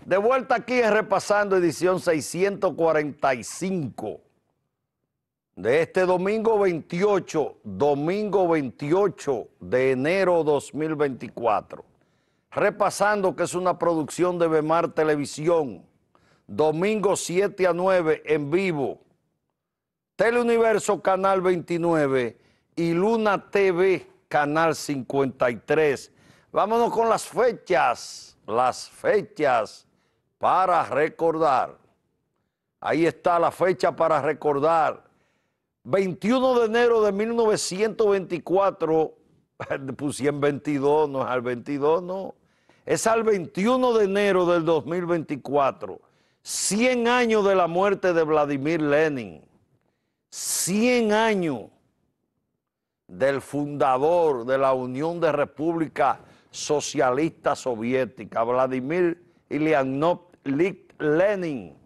De vuelta aquí en Repasando, edición 645 de este domingo 28 de enero 2024. Repasando, que es una producción de Bemar Televisión, domingo 7 a 9 en vivo, Teleuniverso Canal 29 y Luna TV Canal 53. Vámonos con las fechas para recordar. Ahí está la fecha para recordar. 21 de enero de 1924, puse en 22, no es al 22, no. Es al 21 de enero del 2024. 100 años de la muerte de Vladimir Lenin. 100 años del fundador de la Unión de República Socialista Soviética, Vladimir Ilyánovich Lenin,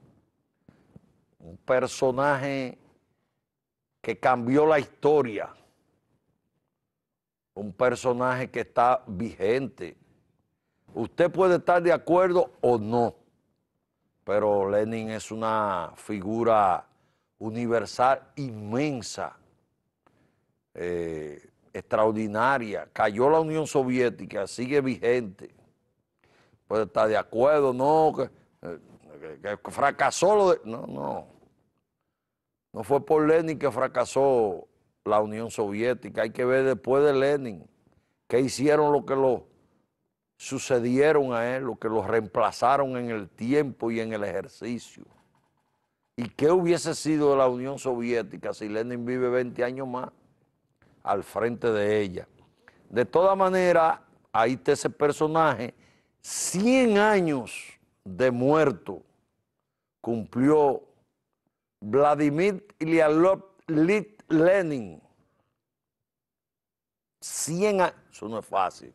un personaje que cambió la historia, un personaje que está vigente. Usted puede estar de acuerdo o no, pero Lenin es una figura universal inmensa, extraordinaria. Cayó la Unión Soviética, sigue vigente. Puede estar de acuerdo, no, que fracasó lo de... No fue por Lenin que fracasó la Unión Soviética. Hay que ver después de Lenin qué hicieron lo que lo sucedieron a él, lo que lo reemplazaron en el tiempo y en el ejercicio. ¿Y qué hubiese sido de la Unión Soviética si Lenin vive 20 años más al frente de ella? De todas maneras, ahí está ese personaje. 100 años de muerto cumplió Vladimir Ilyánovich Lenin. 100 años, eso no es fácil.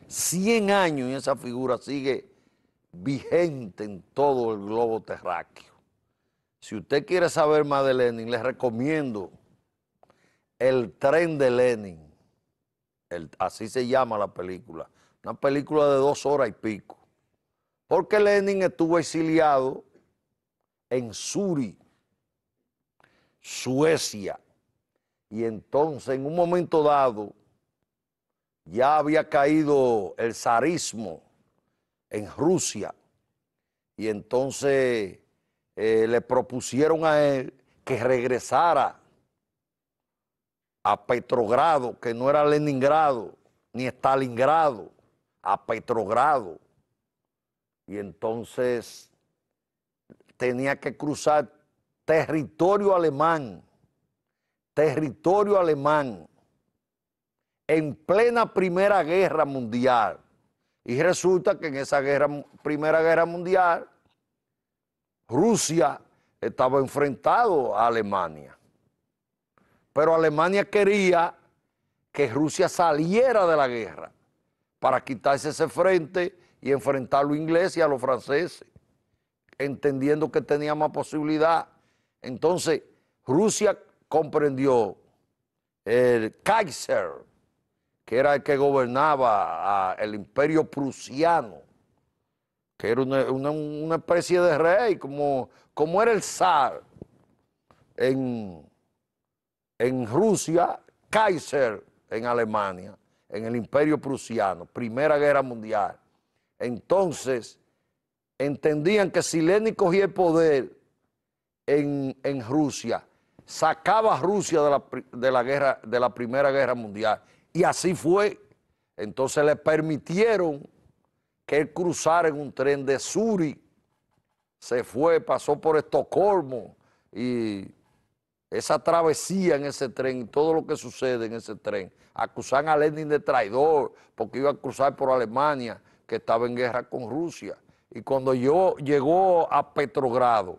100 años y esa figura sigue vigente en todo el globo terráqueo. Si usted quiere saber más de Lenin, les recomiendo El tren de Lenin. Así se llama la película. Una película de 2 horas y pico. Porque Lenin estuvo exiliado en Zurich, Suecia. Y entonces, en un momento dado, ya había caído el zarismo en Rusia. Y entonces le propusieron a él que regresara a Petrogrado, que no era Leningrado, ni Stalingrado, a Petrogrado. Y entonces tenía que cruzar territorio alemán, en plena Primera Guerra Mundial. Y resulta que en esa Primera Guerra Mundial, Rusia estaba enfrentado a Alemania. Pero Alemania quería que Rusia saliera de la guerra para quitarse ese frente y enfrentar a los ingleses y a los franceses, entendiendo que tenía más posibilidad. Entonces, Rusia comprendió el Kaiser, que era el que gobernaba el imperio prusiano, que era una especie de rey, como era el zar en Rusia, Kaiser en Alemania, en el imperio prusiano, Primera Guerra Mundial. Entonces, entendían que si Lenin cogía el poder en Rusia, sacaba a Rusia de la Primera Guerra Mundial. Y así fue. Entonces le permitieron que él cruzara en un tren de Zúrich, se fue, pasó por Estocolmo, y esa travesía en ese tren y todo lo que sucede en ese tren, acusan a Lenin de traidor porque iba a cruzar por Alemania, que estaba en guerra con Rusia. Y cuando llegó a Petrogrado,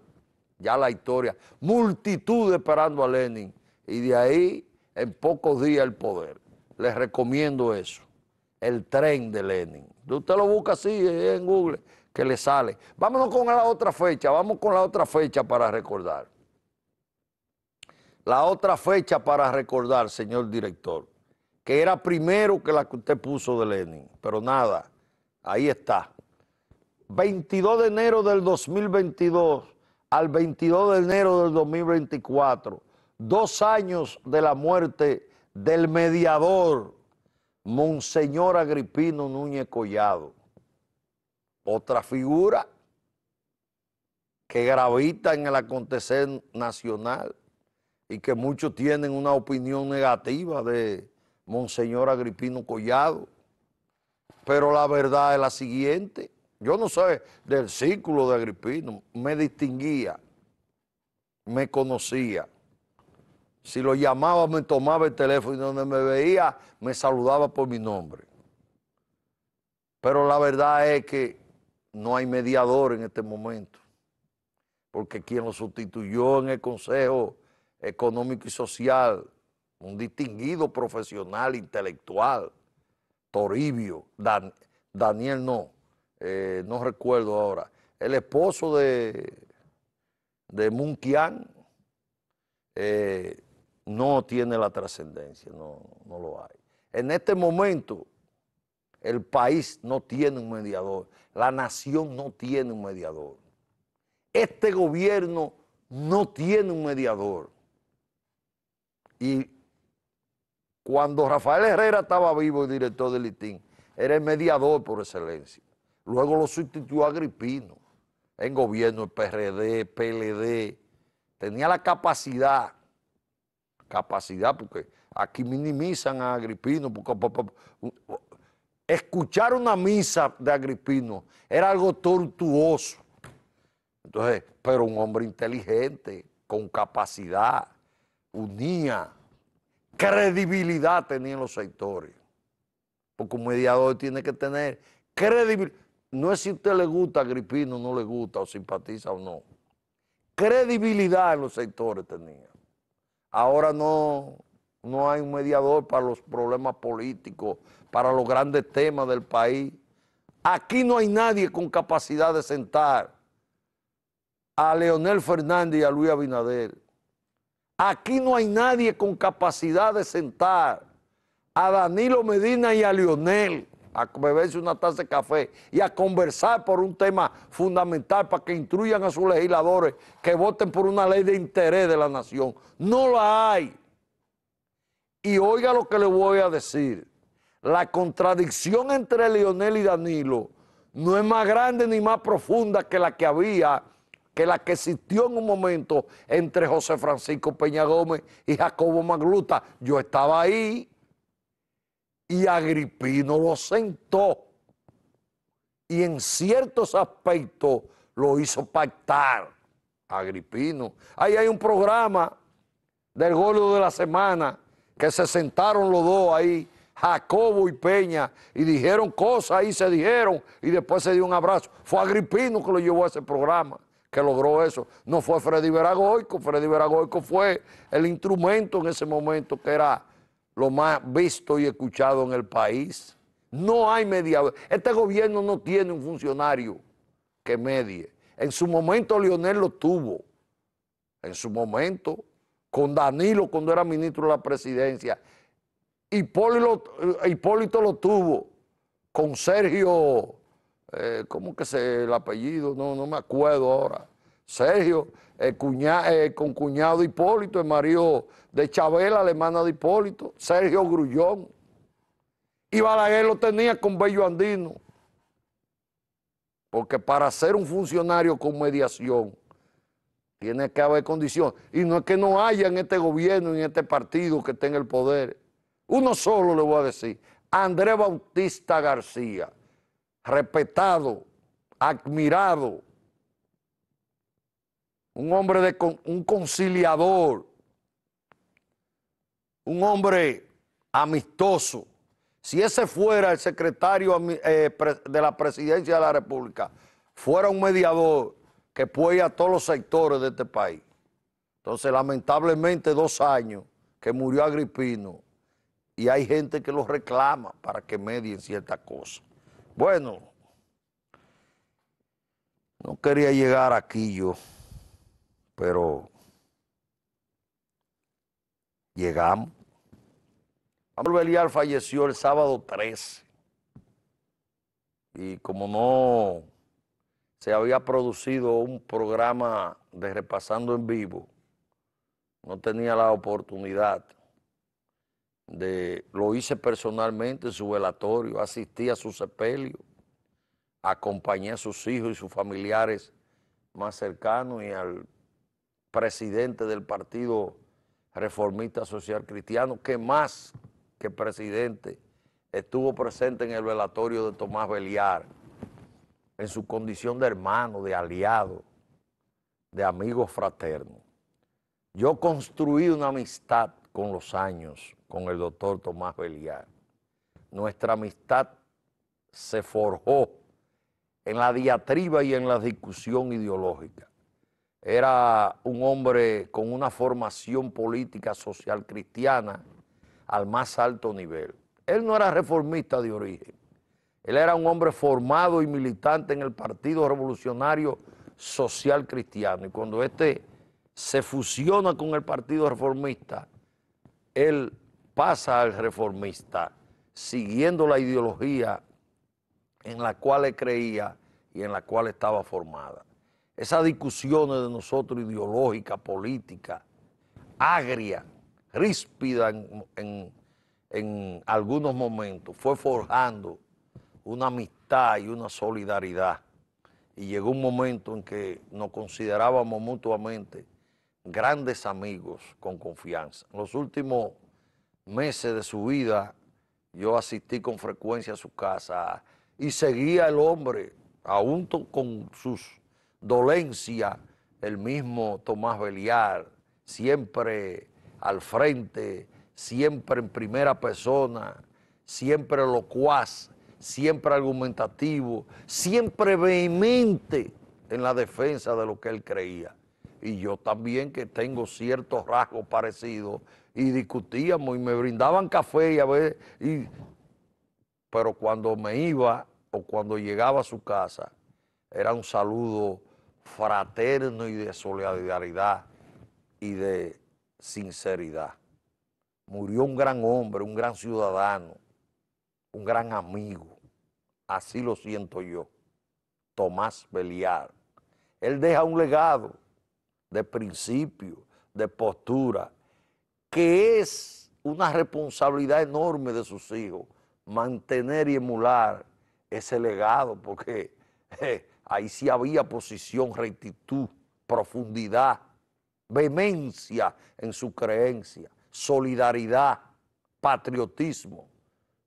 ya la historia, multitud esperando a Lenin, y de ahí en pocos días el poder. Les recomiendo eso, el tren de Lenin. Usted lo busca así en Google, que le sale. Vámonos con la otra fecha, vamos con la otra fecha para recordar. La otra fecha para recordar, señor director, que era primero que la que usted puso de Lenin, pero nada, ahí está. 22 de enero del 2022 al 22 de enero del 2024, 2 años de la muerte del mediador, Monseñor Agripino Núñez Collado. Otra figura que gravita en el acontecer nacional y que muchos tienen una opinión negativa de Monseñor Agripino Collado. Pero la verdad es la siguiente. Yo no soy del círculo de Agripino, me distinguía, me conocía. Si lo llamaba, me tomaba el teléfono y donde me veía, me saludaba por mi nombre. Pero la verdad es que no hay mediador en este momento, porque quien lo sustituyó en el Consejo Económico y Social, un distinguido profesional intelectual, Toribio, Daniel no recuerdo ahora, el esposo de Munquian, no tiene la trascendencia, no lo hay. En este momento, el país no tiene un mediador, la nación no tiene un mediador. Este gobierno no tiene un mediador. Y cuando Rafael Herrera estaba vivo, el director del ITIN, era el mediador por excelencia. Luego lo sustituyó Agripino en gobierno, el PRD, PLD. Tenía la capacidad, porque aquí minimizan a Agripino, porque escuchar una misa de Agripino era algo tortuoso. Entonces, pero un hombre inteligente, con capacidad, unía, credibilidad tenía en los sectores. Porque un mediador tiene que tener credibilidad. No es si a usted le gusta Agripino, no le gusta, o simpatiza o no. Credibilidad en los sectores tenía. Ahora no hay un mediador para los problemas políticos, para los grandes temas del país. Aquí no hay nadie con capacidad de sentar a Leonel Fernández y a Luis Abinader. Aquí no hay nadie con capacidad de sentar a Danilo Medina y a Leonel a beberse una taza de café y a conversar por un tema fundamental para que instruyan a sus legisladores que voten por una ley de interés de la nación. No la hay. Y oiga lo que le voy a decir. La contradicción entre Leonel y Danilo no es más grande ni más profunda que la que había, que la que existió en un momento entre José Francisco Peña Gómez y Jacobo Magluta. Yo estaba ahí y Agripino lo sentó y en ciertos aspectos lo hizo pactar. Agripino. Ahí hay un programa del Gordo de la Semana que se sentaron los dos ahí, Jacobo y Peña, y dijeron cosas ahí, se dijeron, y después se dio un abrazo. Fue Agripino que lo llevó a ese programa, que logró eso. No fue Freddy Veragoico fue el instrumento en ese momento que era lo más visto y escuchado en el país. No hay mediador. Este gobierno no tiene un funcionario que medie. En su momento Leonel lo tuvo. En su momento con Danilo cuando era ministro de la presidencia. Hipólito lo tuvo con Sergio, ¿cómo que es el apellido? No me acuerdo ahora. Sergio, con cuñado Hipólito, el marido de Chabela, la hermana de Hipólito, Sergio Grullón. Y Balaguer lo tenía con Bello Andino. Porque para ser un funcionario con mediación, tiene que haber condiciones. Y no es que no haya en este gobierno, en este partido que esté en el poder. Uno solo le voy a decir, Andrés Bautista García, respetado, admirado, un hombre un conciliador, un hombre amistoso. Si ese fuera el secretario de la presidencia de la República, fuera un mediador que puede a todos los sectores de este país. Entonces, lamentablemente, 2 años que murió Agripino y hay gente que lo reclama para que medien ciertas cosas. Bueno, no quería llegar aquí yo, pero llegamos. Pablo Beliar falleció el sábado 13 y como no se había producido un programa de Repasando en Vivo, no tenía la oportunidad lo hice personalmente en su velatorio, asistí a su sepelio, acompañé a sus hijos y sus familiares más cercanos y al presidente del Partido Reformista Social Cristiano, que más que presidente estuvo presente en el velatorio de Tomás Beliar, en su condición de hermano, de aliado, de amigo fraterno. Yo construí una amistad con los años con el doctor Tomás Beliar. Nuestra amistad se forjó en la diatriba y en la discusión ideológica. Era un hombre con una formación política social cristiana al más alto nivel. Él no era reformista de origen. Él era un hombre formado y militante en el Partido Revolucionario Social Cristiano. Y cuando este se fusiona con el Partido Reformista, él pasa al reformista, siguiendo la ideología en la cual él creía y en la cual estaba formada. Esas discusiones de nosotros ideológica, política, agria, ríspida en algunos momentos, fue forjando una amistad y una solidaridad. Y llegó un momento en que nos considerábamos mutuamente grandes amigos con confianza. En los últimos meses de su vida, yo asistí con frecuencia a su casa y seguía el hombre, aún con sus dolencias, el mismo Tomás Beliar, siempre al frente, siempre en primera persona, siempre locuaz, siempre argumentativo, siempre vehemente en la defensa de lo que él creía. Y yo también, que tengo ciertos rasgos parecidos, y discutíamos y me brindaban café y a veces, pero cuando me iba o cuando llegaba a su casa, era un saludo fraterno y de solidaridad y de sinceridad. Murió un gran hombre, un gran ciudadano, un gran amigo. Así lo siento yo, Tomás Beliar. Él deja un legado de principio, de postura, que es una responsabilidad enorme de sus hijos, mantener y emular ese legado, porque ahí sí había posición, rectitud, profundidad, vehemencia en su creencia, solidaridad, patriotismo.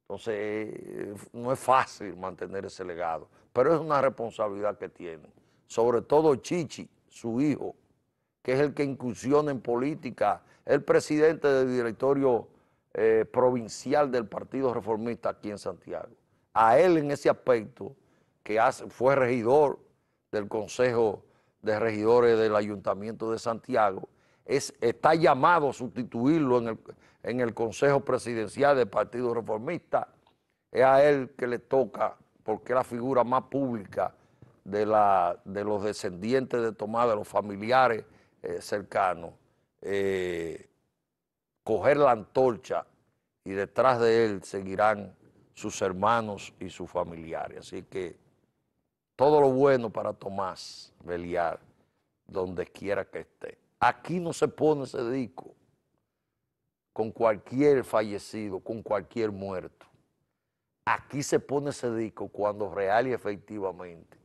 Entonces, no es fácil mantener ese legado, pero es una responsabilidad que tienen. Sobre todo Chichi, su hijo, que es el que incursiona en política, el presidente del directorio provincial del Partido Reformista aquí en Santiago. A él en ese aspecto, que fue regidor del Consejo de Regidores del Ayuntamiento de Santiago, está llamado a sustituirlo en el Consejo Presidencial del Partido Reformista. Es a él que le toca, porque es la figura más pública de los descendientes de Tomás, de los familiares cercanos, coger la antorcha y detrás de él seguirán sus hermanos y sus familiares. Así que todo lo bueno para Tomás Beliar, donde quiera que esté. Aquí no se pone ese disco con cualquier fallecido, con cualquier muerto. Aquí se pone ese disco cuando real y efectivamente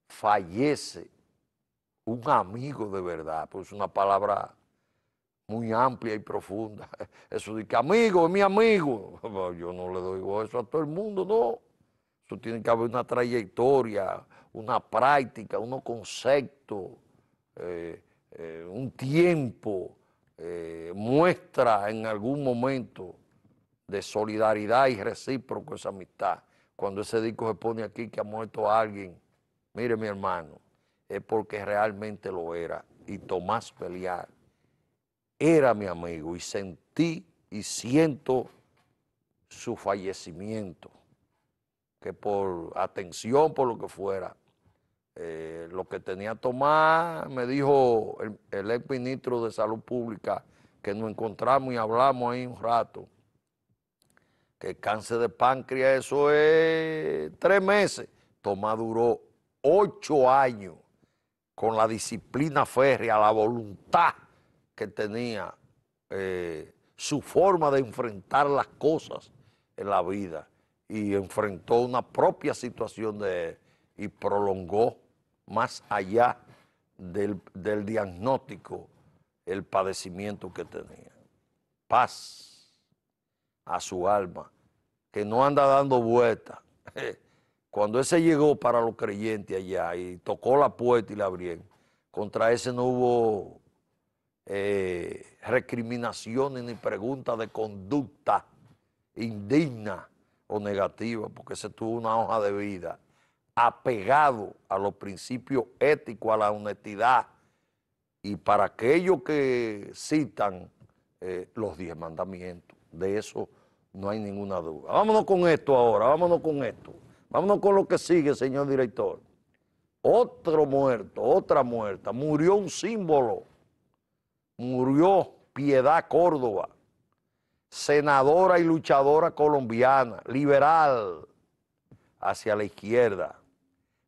fallece un amigo de verdad, pues es una palabra muy amplia y profunda. Eso de que amigo, es mi amigo. Yo no le doy eso a todo el mundo, no. Eso tiene que haber una trayectoria, una práctica, unos conceptos, un tiempo, muestra en algún momento de solidaridad y recíproco esa amistad. Cuando ese disco se pone aquí que ha muerto alguien, mire mi hermano, es porque realmente lo era. Y Tomás Beliar era mi amigo y sentí y siento su fallecimiento, que por atención, por lo que fuera, lo que tenía Tomás, me dijo el ex ministro de Salud Pública, que nos encontramos y hablamos ahí un rato, que el cáncer de páncreas, eso es 3 meses. Tomás duró 8 años con la disciplina férrea, la voluntad que tenía, su forma de enfrentar las cosas en la vida, y enfrentó una propia situación y prolongó más allá del diagnóstico el padecimiento que tenía. Paz a su alma, que no anda dando vueltas. Cuando ese llegó para los creyentes allá y tocó la puerta y la abrieron, contra ese no hubo recriminaciones ni preguntas de conducta indigna o negativa, porque ese tuvo una hoja de vida apegado a los principios éticos, a la honestidad, y para aquellos que citan los 10 mandamientos, de eso no hay ninguna duda. Vámonos con esto ahora, vámonos con esto. Vámonos con lo que sigue, señor director. Otro muerto, otra muerta. Murió un símbolo. Murió Piedad Córdoba, senadora y luchadora colombiana, liberal hacia la izquierda,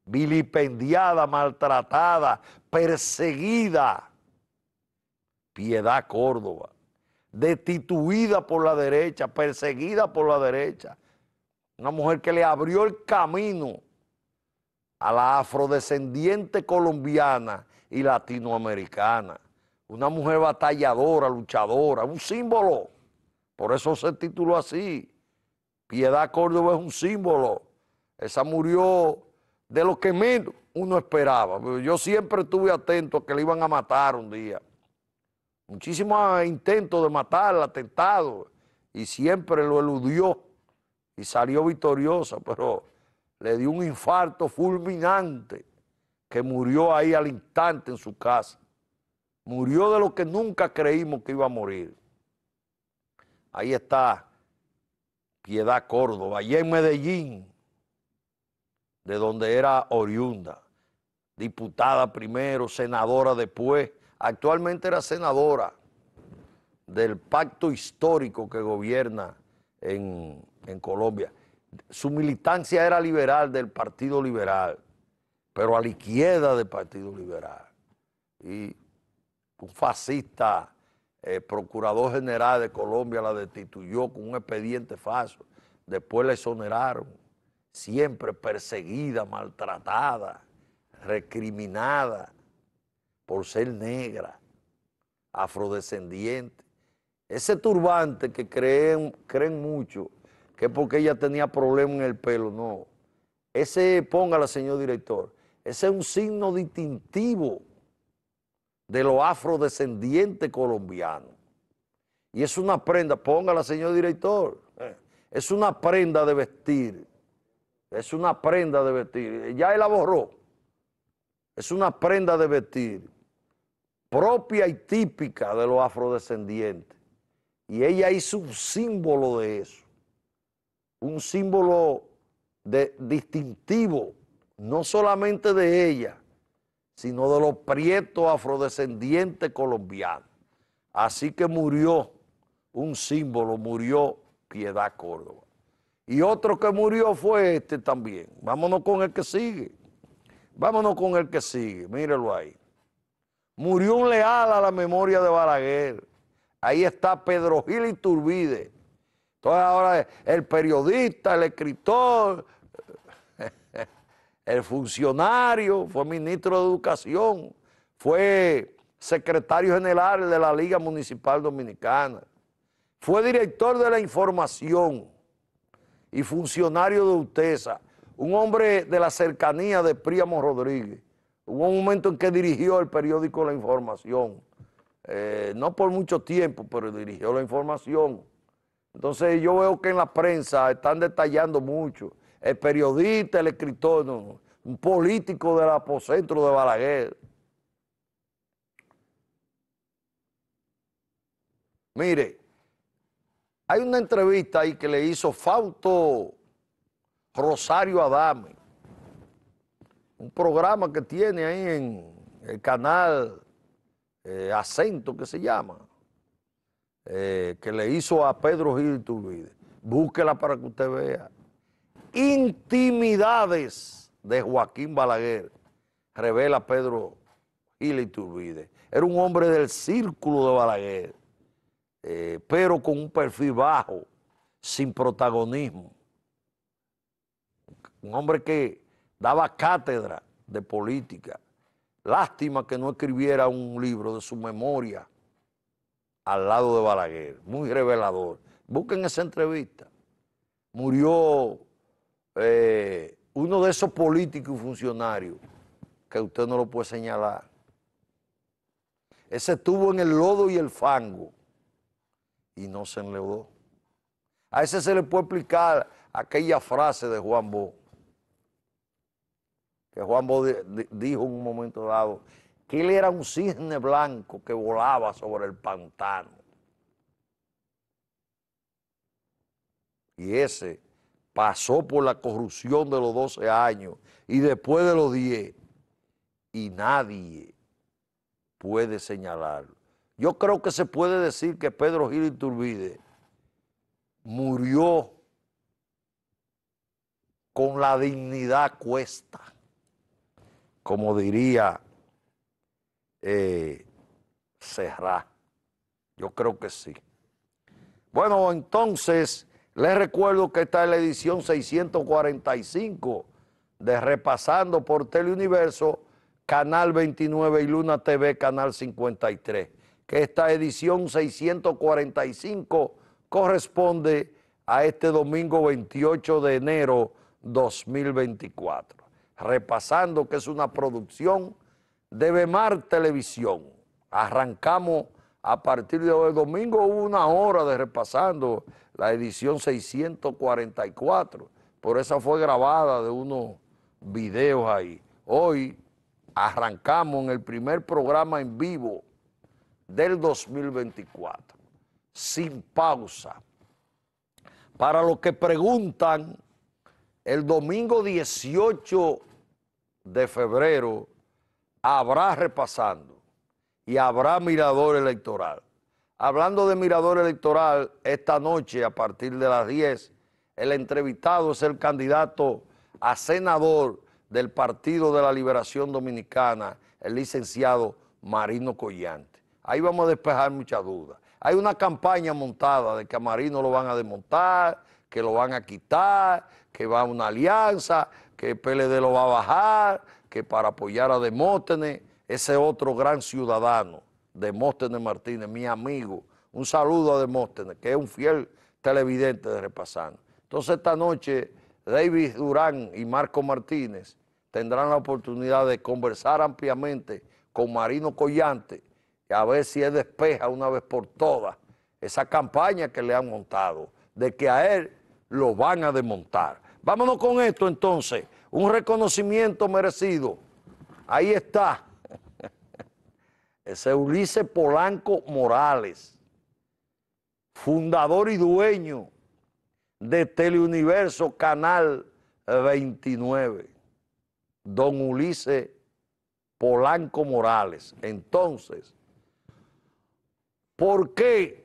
vilipendiada, maltratada, perseguida. Piedad Córdoba, destituida por la derecha, perseguida por la derecha. Una mujer que le abrió el camino a la afrodescendiente colombiana y latinoamericana. Una mujer batalladora, luchadora, un símbolo. Por eso se tituló así. Piedad Córdoba es un símbolo. Esa murió de lo que menos uno esperaba. Yo siempre estuve atento a que le iban a matar un día. Muchísimos intentos de matarla, atentados, y siempre lo eludió y salió victoriosa, pero le dio un infarto fulminante que murió ahí al instante en su casa. Murió de lo que nunca creímos que iba a morir. Ahí está Piedad Córdoba, allá en Medellín, de donde era oriunda, diputada primero, senadora después, actualmente era senadora del pacto histórico que gobierna en Colombia. Su militancia era liberal, del Partido Liberal, pero a la izquierda del Partido Liberal. Y un fascista, procurador general de Colombia, la destituyó con un expediente falso. Después la exoneraron. Siempre perseguida, maltratada, recriminada por ser negra, afrodescendiente. Ese turbante que creen mucho que es porque ella tenía problemas en el pelo, no. Ese, póngala, señor director, ese es un signo distintivo de los afrodescendientes colombianos. Y es una prenda, póngala, señor director, es una prenda de vestir. Es una prenda de vestir. Ya él la borró. Es una prenda de vestir propia y típica de los afrodescendientes. Y ella hizo un símbolo de eso. Un símbolo distintivo, no solamente de ella, sino de los prietos afrodescendientes colombianos. Así que murió un símbolo, murió Piedad Córdoba. Y otro que murió fue este también. Vámonos con el que sigue. Vámonos con el que sigue, mírelo ahí. Murió un leal a la memoria de Balaguer. Ahí está Pedro Gil Iturbide. Entonces ahora el periodista, el escritor, el funcionario, fue ministro de Educación, fue secretario general de la Liga Municipal Dominicana, fue director de la información y funcionario de UTESA, un hombre de la cercanía de Príamo Rodríguez. Hubo un momento en que dirigió el periódico La Información, no por mucho tiempo, pero dirigió La Información. Entonces yo veo que en la prensa están detallando mucho. El periodista, el escritor, no, un político del apocentro de Balaguer. Mire, hay una entrevista ahí que le hizo Fausto Rosario Adame, un programa que tiene ahí en el canal Acento, que se llama, que le hizo a Pedro Gil Iturbide. Búsquela para que usted vea. Intimidades de Joaquín Balaguer, revela Pedro Gil Iturbide. Era un hombre del círculo de Balaguer, pero con un perfil bajo, sin protagonismo. Un hombre que daba cátedra de política. Lástima que no escribiera un libro de su memoria al lado de Balaguer, muy revelador. Busquen esa entrevista. Murió uno de esos políticos y funcionarios que usted no lo puede señalar. Ese estuvo en el lodo y el fango y no se enleudó. A ese se le puede explicar aquella frase de Juan Bo, que Juan Bo dijo en un momento dado que él era un cisne blanco que volaba sobre el pantano. Y ese pasó por la corrupción de los 12 años y después de los 10, y nadie puede señalarlo. Yo creo que se puede decir que Pedro Gil Iturbide murió con la dignidad a cuesta, como diría Serrat. Yo creo que sí. Bueno, entonces les recuerdo que esta es la edición 645 de Repasando por Teleuniverso, Canal 29 y Luna TV, Canal 53. Que esta edición 645 corresponde a este domingo 28 de enero 2024. Repasando, que es una producción de Bemar Televisión. Arrancamos a partir de hoy, domingo, hubo una hora de Repasando, la edición 644, por esa fue grabada de unos videos ahí. Hoy arrancamos en el primer programa en vivo del 2024, sin pausa. Para los que preguntan, el domingo 18 de febrero habrá Repasando y habrá Mirador Electoral. Hablando de Mirador Electoral, esta noche a partir de las 10, el entrevistado es el candidato a senador del Partido de la Liberación Dominicana, el licenciado Marino Collante. Ahí vamos a despejar muchas dudas. Hay una campaña montada de que a Marino lo van a desmontar, que lo van a quitar, que va a una alianza, que el PLD lo va a bajar, que para apoyar a Demóstenes, ese otro gran ciudadano, Demóstenes Martínez, mi amigo. Un saludo a Demóstenes, que es un fiel televidente de Repasando. Entonces esta noche David Durán y Marco Martínez tendrán la oportunidad de conversar ampliamente con Marino Collante, a ver si él despeja una vez por todas esa campaña que le han montado, de que a él lo van a desmontar. Vámonos con esto entonces, un reconocimiento merecido. Ahí está, ese Ulises Polanco Morales, fundador y dueño de Teleuniverso Canal 29, don Ulises Polanco Morales. Entonces, ¿Por qué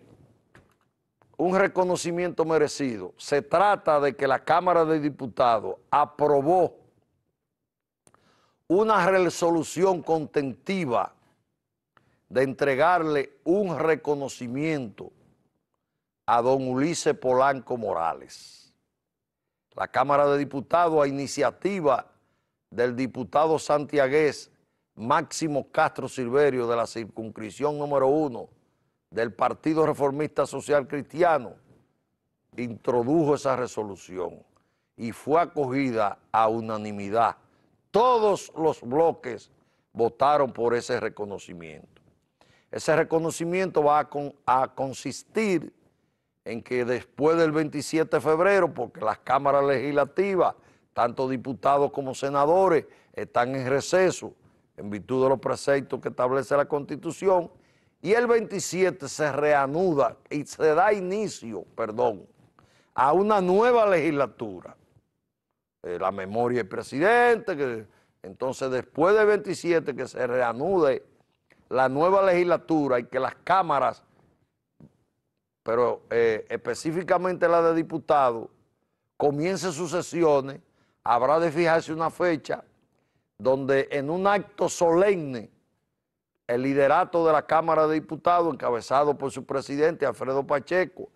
un reconocimiento merecido? Se trata de que la Cámara de Diputados aprobó una resolución contentiva de entregarle un reconocimiento a don Ulises Polanco Morales. La Cámara de Diputados, a iniciativa del diputado santiagués Máximo Castro Silverio de la circunscripción número 1 del Partido Reformista Social Cristiano, introdujo esa resolución y fue acogida a unanimidad. Todos los bloques votaron por ese reconocimiento. Ese reconocimiento va a consistir en que después del 27 de febrero, porque las cámaras legislativas, tanto diputados como senadores, están en receso en virtud de los preceptos que establece la Constitución, y el 27 se reanuda y se da inicio, a una nueva legislatura. La memoria del presidente, entonces después del 27 que se reanude la nueva legislatura y que las cámaras, pero específicamente la de diputados, comience sus sesiones, habrá de fijarse una fecha donde en un acto solemne el liderato de la Cámara de Diputados, encabezado por su presidente Alfredo Pacheco,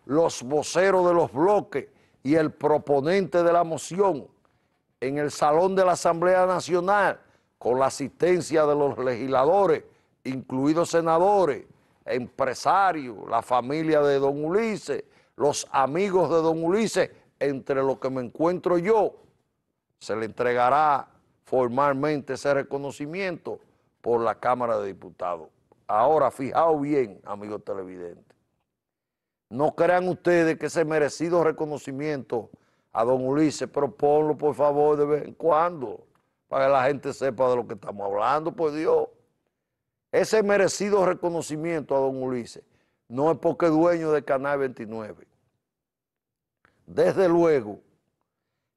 los voceros de los bloques y el proponente de la moción en el Salón de la Asamblea Nacional, con la asistencia de los legisladores, incluidos senadores, empresarios, la familia de don Ulises, los amigos de don Ulises, entre los que me encuentro yo, se le entregará formalmente ese reconocimiento por la Cámara de Diputados. Ahora, fijaos bien, amigos televidentes, no crean ustedes que ese merecido reconocimiento a don Ulises, pero ponlo por favor de vez en cuando, para que la gente sepa de lo que estamos hablando, por Dios. Ese merecido reconocimiento a don Ulises no es porque es dueño del Canal 29. Desde luego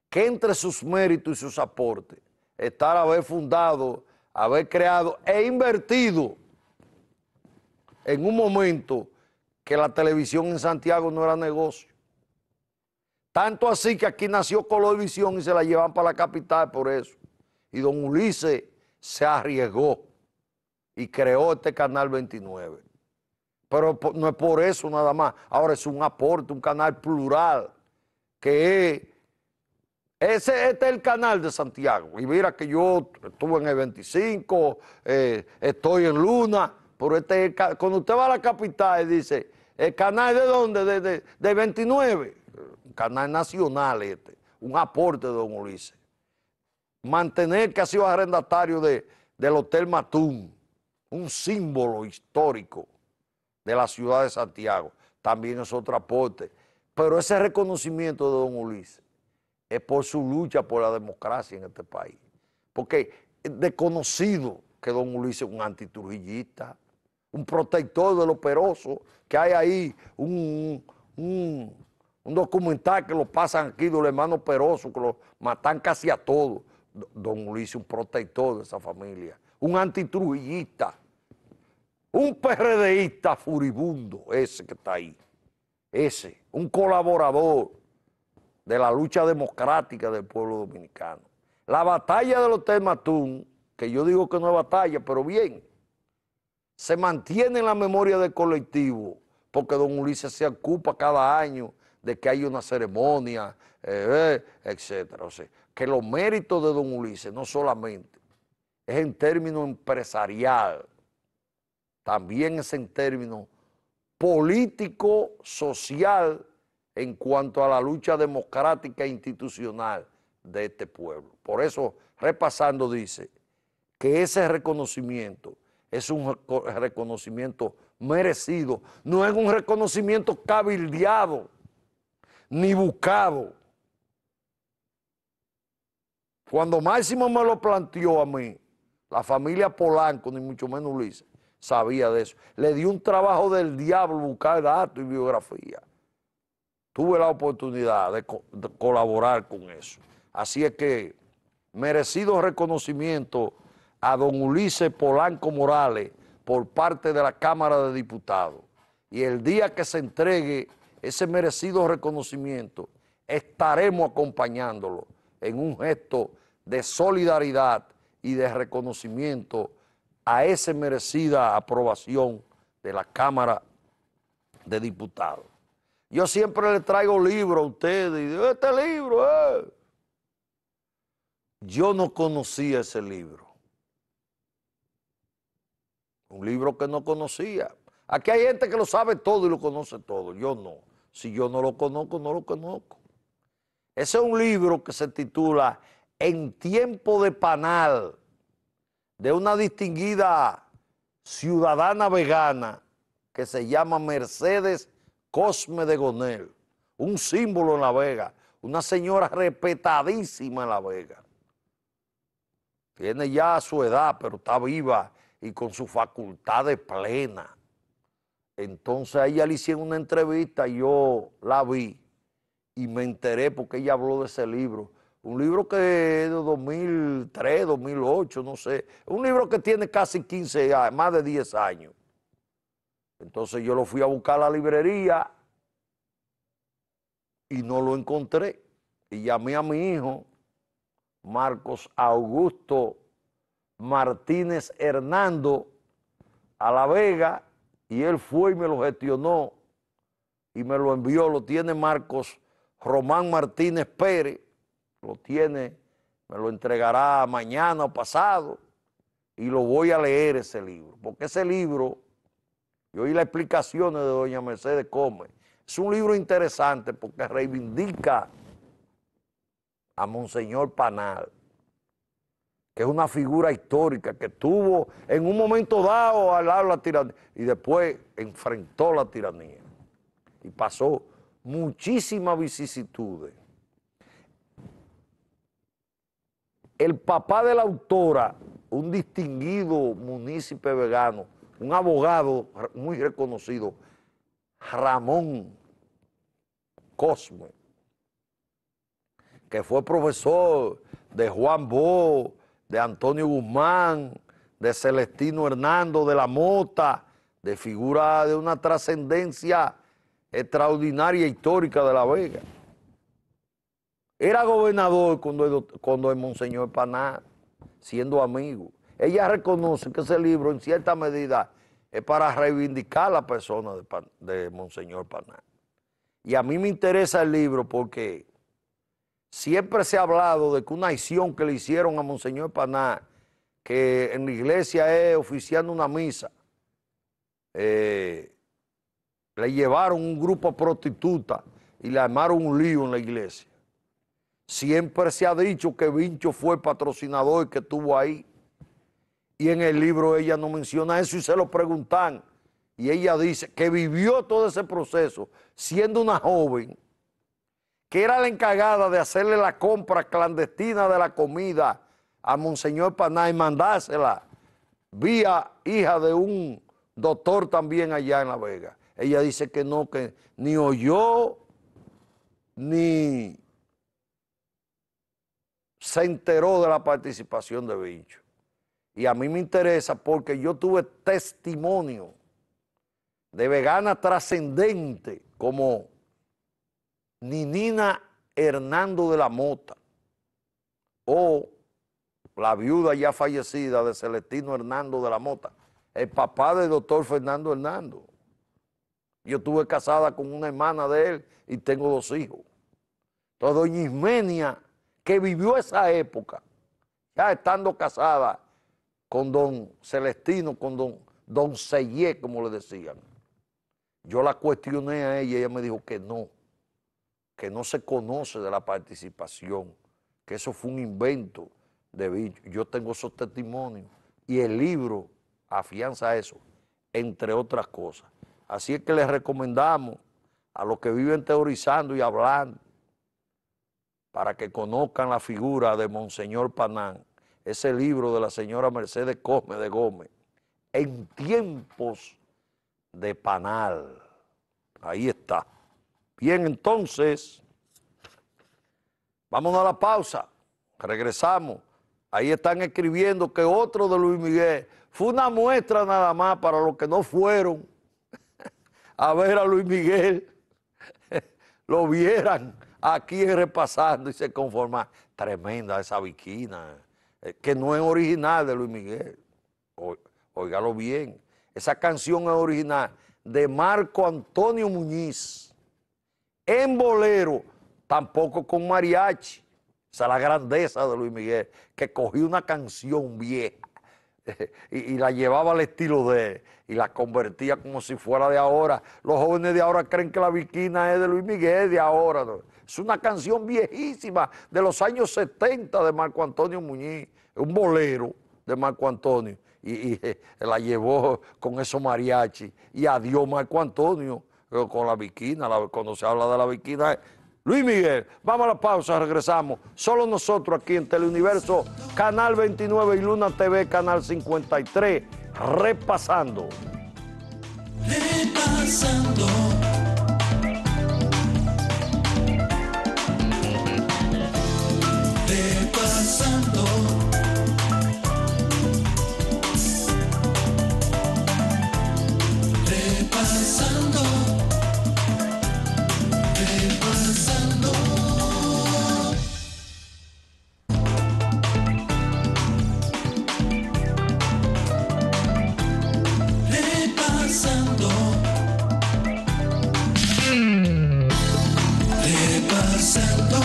que entre sus méritos y sus aportes está el haber fundado, haber creado e invertido en un momento que la televisión en Santiago no era negocio. Tanto así que aquí nació Colorvisión y se la llevan para la capital por eso. Y don Ulises se arriesgó y creó este Canal 29. Pero no es por eso nada más. Ahora es un aporte, un canal plural, que este es el canal de Santiago. Y mira que yo estuve en el 25, estoy en Luna, pero cuando usted va a la capital y dice, ¿el canal de dónde? De 29. Un canal nacional un aporte de don Ulises. Mantener que ha sido arrendatario del Hotel Matún, un símbolo histórico de la ciudad de Santiago, también es otro aporte. Pero ese reconocimiento de don Ulises es por su lucha por la democracia en este país. Porque es desconocido que don Ulises es un antitrujillista, un protector de los perosos, que hay ahí un documental que lo pasan aquí de los hermanos Peroso, que lo matan casi a todos. Don Ulises, un protector de esa familia, un antitrujillista, un PRDista furibundo, ese que está ahí, ese, un colaborador de la lucha democrática del pueblo dominicano. La batalla del Hotel Matún, que yo digo que no es batalla, pero bien, se mantiene en la memoria del colectivo, porque don Ulises se ocupa cada año de que haya una ceremonia, etcétera. O sea, que los méritos de don Ulises no solamente es en términos empresarial, también es en términos político, social, en cuanto a la lucha democrática e institucional de este pueblo. Por eso, repasando, dice que ese reconocimiento es un reconocimiento merecido, no es un reconocimiento cabildeado ni buscado. Cuando Máximo me lo planteó a mí, la familia Polanco, ni mucho menos Ulises, sabía de eso. Le dio un trabajo del diablo buscar datos y biografía. Tuve la oportunidad de colaborar con eso. Así es que merecido reconocimiento a don Ulises Polanco Morales por parte de la Cámara de Diputados. y el día que se entregue ese merecido reconocimiento, estaremos acompañándolo en un gesto de solidaridad y de reconocimiento a esa merecida aprobación de la Cámara de Diputados. Yo siempre le traigo libros a ustedes y digo, este libro, Yo no conocía ese libro. Un libro que no conocía. Aquí hay gente que lo sabe todo y lo conoce todo. Yo no. Si yo no lo conozco, no lo conozco. Ese es un libro que se titula En tiempo de panal, de una distinguida ciudadana vegana que se llama Mercedes Cosme de Gonel, un símbolo en La Vega, una señora respetadísima en La Vega. Tiene ya su edad, pero está viva y con sus facultades plenas. Entonces a ella le hicieron una entrevista, yo la vi y me enteré porque ella habló de ese libro. Un libro que es de 2003, 2008, no sé. Un libro que tiene casi 15 años, más de 10 años. Entonces yo lo fui a buscar a la librería y no lo encontré. Y llamé a mi hijo, Marcos Augusto Martínez Hernando, a La Vega, y él fue y me lo gestionó y me lo envió. Lo tiene Marcos Román Martínez Pérez, lo tiene, me lo entregará mañana o pasado y lo voy a leer ese libro, porque ese libro, yo oí las explicaciones de doña Mercedes Cosme, es un libro interesante porque reivindica a Monseñor Panal, que es una figura histórica que tuvo en un momento dado al lado de la tiranía y después enfrentó la tiranía y pasó muchísimas vicisitudes. El papá de la autora, un distinguido munícipe vegano, un abogado muy reconocido, Ramón Cosme, que fue profesor de Juan Bo, de Antonio Guzmán, de Celestino Hernando de la Mota, de figura de una trascendencia extraordinaria e histórica de La Vega. Era gobernador cuando el Monseñor Panal, siendo amigo. Ella reconoce que ese libro, en cierta medida, es para reivindicar la persona de Monseñor Panal. Y a mí me interesa el libro porque siempre se ha hablado de que una acción que le hicieron a Monseñor Panal, que en la iglesia es oficiando una misa, le llevaron un grupo de prostitutas y le armaron un lío en la iglesia. Siempre se ha dicho que Vincho fue el patrocinador que estuvo ahí. Y en el libro ella no menciona eso y se lo preguntan. Y ella dice que vivió todo ese proceso siendo una joven, que era la encargada de hacerle la compra clandestina de la comida a Monseñor Panal y mandársela vía hija de un doctor también allá en La Vega. Ella dice que no, que ni oyó, ni se enteró de la participación de Vincho. Y a mí me interesa porque yo tuve testimonio de veganas trascendentes como Ninina Hernando de la Mota o la viuda ya fallecida de Celestino Hernando de la Mota, el papá del doctor Fernando Hernando. Yo estuve casada con una hermana de él y tengo 2 hijos. Entonces doña Ismenia, que vivió esa época, ya estando casada con don Celestino, con don Sellé, como le decían. Yo la cuestioné a ella y ella me dijo que no se conoce de la participación, que eso fue un invento de Vincho. Yo tengo esos testimonios y el libro afianza eso, entre otras cosas. Así es que les recomendamos a los que viven teorizando y hablando, para que conozcan la figura de Monseñor Panal, ese libro de la señora Mercedes Cosme de Gómez, En tiempos de Panal. Ahí está. Bien, entonces, vámonos a la pausa, regresamos. Ahí están escribiendo que otro de Luis Miguel fue una muestra nada más para los que no fueron a ver a Luis Miguel, lo vieran aquí repasando y se conforman. Tremenda esa viquina, que no es original de Luis Miguel. Óigalo bien, esa canción es original de Marco Antonio Muñiz, en bolero, tampoco con mariachi. Esa es la grandeza de Luis Miguel, que cogió una canción vieja y la llevaba al estilo de él y la convertía como si fuera de ahora. Los jóvenes de ahora creen que la viquina es de Luis Miguel de ahora, ¿no? Es una canción viejísima de los años 70 de Marco Antonio Muñiz, un bolero de Marco Antonio, y la llevó con esos mariachi. Y adiós Marco Antonio con la viquina. Cuando se habla de la viquina, Luis Miguel. Vamos a la pausa, regresamos. Solo nosotros aquí en Teleuniverso, Canal 29 y Luna TV, Canal 53, repasando. Repasando. Repasando. Repasando. Repasando. Repasando. Repasando.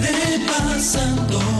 Repasando.